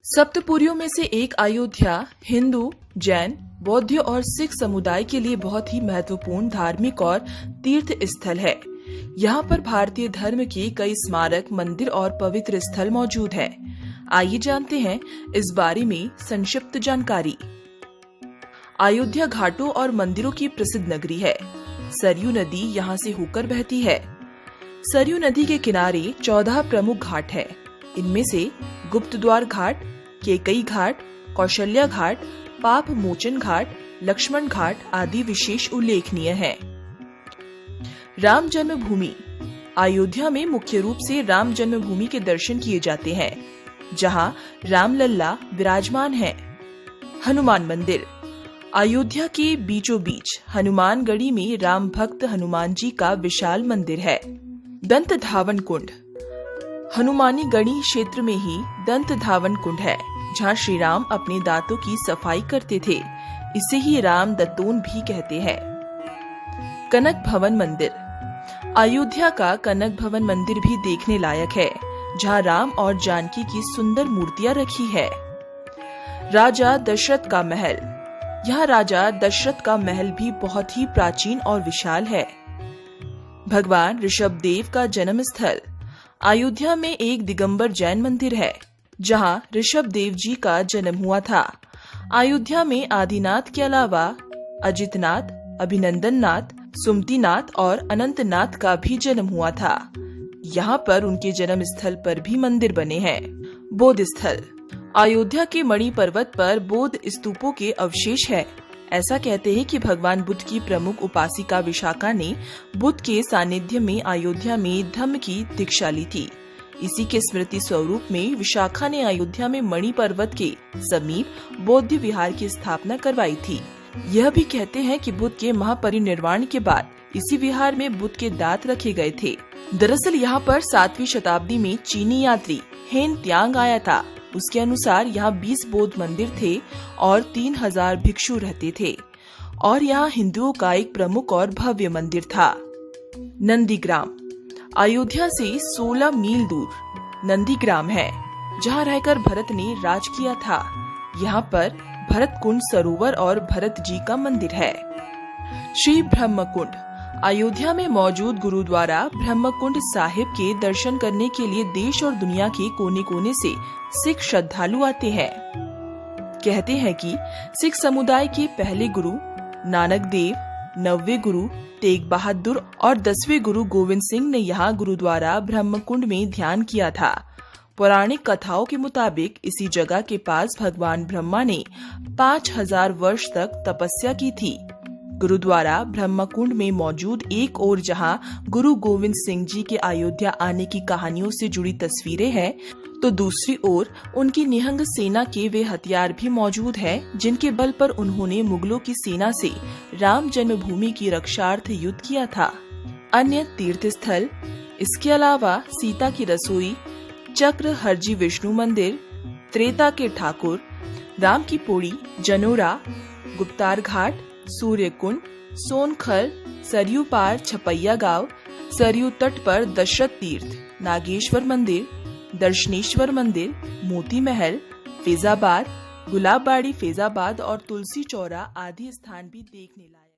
सप्तपुरियों में से एक अयोध्या हिंदू, जैन, बौद्ध और सिख समुदाय के लिए बहुत ही महत्वपूर्ण धार्मिक और तीर्थ स्थल है। यहाँ पर भारतीय धर्म के कई स्मारक, मंदिर और पवित्र स्थल मौजूद है। आइए जानते हैं इस बारे में संक्षिप्त जानकारी। अयोध्या घाटों और मंदिरों की प्रसिद्ध नगरी है। सरयू नदी यहाँ से होकर बहती है। सरयू नदी के किनारे 14 प्रमुख घाट है। इनमें से गुप्त द्वार घाट, केकई घाट, कौशल्या घाट, पाप मोचन घाट, लक्ष्मण घाट आदि विशेष उल्लेखनीय हैं। राम जन्मभूमि। अयोध्या में मुख्य रूप से राम जन्मभूमि के दर्शन किए जाते हैं, जहां रामलल्ला विराजमान है। हनुमान मंदिर। अयोध्या के बीचों बीच हनुमानगढ़ी में राम भक्त हनुमान जी का विशाल मंदिर है। दंत धावन कुंड। हनुमानी गढ़ी क्षेत्र में ही दंत धावन कुंड है, जहाँ श्री राम अपने दांतों की सफाई करते थे। इसे ही राम दत्तोन भी कहते हैं। कनक भवन मंदिर। अयोध्या का कनक भवन मंदिर भी देखने लायक है, जहाँ राम और जानकी की सुंदर मूर्तियां रखी है। राजा दशरथ का महल। यह राजा दशरथ का महल भी बहुत ही प्राचीन और विशाल है। भगवान ऋषभदेव का जन्म स्थल। अयोध्या में एक दिगंबर जैन मंदिर है, जहां ऋषभदेव जी का जन्म हुआ था। अयोध्या में आदिनाथ के अलावा अजितनाथ, अभिनंदननाथ, सुमतिनाथ और अनंतनाथ का भी जन्म हुआ था। यहाँ पर उनके जन्म स्थल पर भी मंदिर बने हैं। बौद्ध स्थल। अयोध्या के मणि पर्वत पर बौद्ध स्तूपों के अवशेष है। ऐसा कहते हैं कि भगवान बुद्ध की प्रमुख उपासिका विशाखा ने बुद्ध के सानिध्य में अयोध्या में धम्म की दीक्षा ली थी। इसी के स्मृति स्वरूप में विशाखा ने अयोध्या में मणि पर्वत के समीप बौद्ध विहार की स्थापना करवाई थी। यह भी कहते हैं कि बुद्ध के महापरिनिर्वाण के बाद इसी विहार में बुद्ध के दांत रखे गए थे। दरअसल यहाँ पर 7वीं शताब्दी में चीनी यात्री हेन त्यांग आया था। उसके अनुसार यहाँ 20 बौद्ध मंदिर थे और 3000 भिक्षु रहते थे, और यहाँ हिंदुओं का एक प्रमुख और भव्य मंदिर था। नंदीग्राम। अयोध्या से 16 मील दूर नंदीग्राम है, जहाँ रहकर भरत ने राज किया था। यहाँ पर भरत कुंड सरोवर और भरत जी का मंदिर है। श्री ब्रह्मकुंड। अयोध्या में मौजूद गुरुद्वारा ब्रह्मकुंड साहिब के दर्शन करने के लिए देश और दुनिया के कोने कोने से सिख श्रद्धालु आते हैं। कहते हैं कि सिख समुदाय के पहले गुरु नानक देव, 9वें गुरु तेग बहादुर और 10वें गुरु गोविंद सिंह ने यहाँ गुरुद्वारा ब्रह्मकुंड में ध्यान किया था। पौराणिक कथाओं के मुताबिक इसी जगह के पास भगवान ब्रह्मा ने 5000 वर्ष तक तपस्या की थी। गुरुद्वारा ब्रह्मकुंड में मौजूद एक ओर जहां गुरु गोविंद सिंह जी के अयोध्या आने की कहानियों से जुड़ी तस्वीरें हैं, तो दूसरी ओर उनकी निहंग सेना के वे हथियार भी मौजूद हैं, जिनके बल पर उन्होंने मुगलों की सेना से राम जन्मभूमि की रक्षार्थ युद्ध किया था। अन्य तीर्थ स्थल इसके अलावा सीता की रसोई, चक्र हरजी विष्णु मंदिर, त्रेता के ठाकुर, राम की पौड़ी, जनोरा, गुप्तार घाट, सूर्य कुंड, सोनखल, सरयू पार छपैया गांव, सरयू तट पर दशरथ तीर्थ, नागेश्वर मंदिर, दर्शनेश्वर मंदिर, मोती महल, फैजाबाद, गुलाबबाड़ी फैजाबाद और तुलसी चौरा आदि स्थान भी देखने लायक।